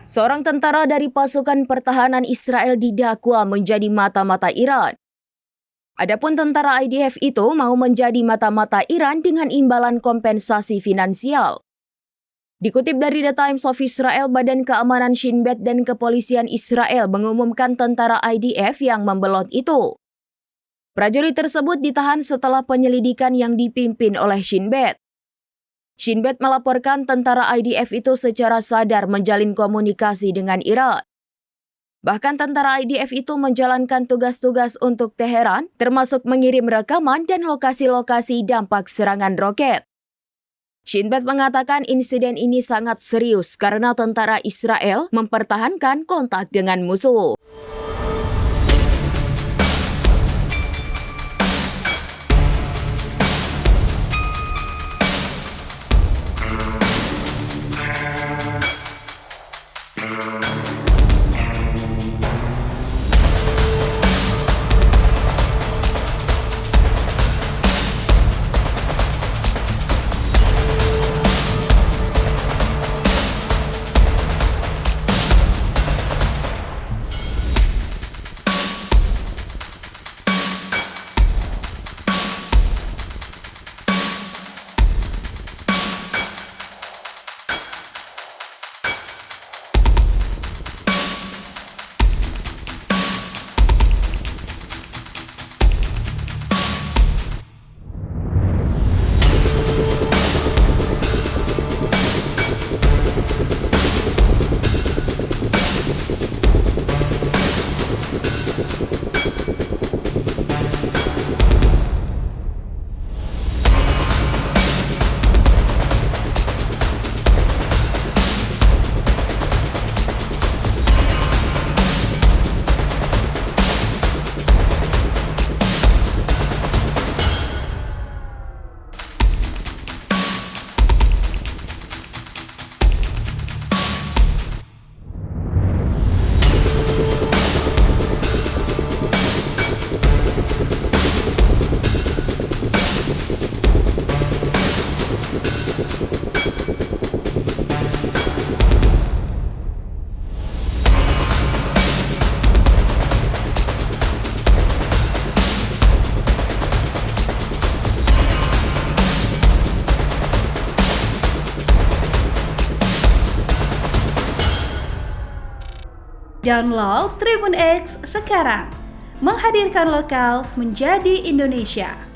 Seorang tentara dari pasukan pertahanan Israel didakwa menjadi mata-mata Iran. Adapun tentara IDF itu mau menjadi mata-mata Iran dengan imbalan kompensasi finansial. Dikutip dari The Times of Israel, Badan Keamanan Shin Bet dan Kepolisian Israel mengumumkan tentara IDF yang membelot itu. Prajurit tersebut ditahan setelah penyelidikan yang dipimpin oleh Shin Bet. Shin Bet melaporkan tentara IDF itu secara sadar menjalin komunikasi dengan Iran. Bahkan tentara IDF itu menjalankan tugas-tugas untuk Teheran, termasuk mengirim rekaman dan lokasi-lokasi dampak serangan roket. Shin Bet mengatakan insiden ini sangat serius karena tentara Israel mempertahankan kontak dengan musuh. Download Tribun X sekarang, menghadirkan lokal menjadi Indonesia.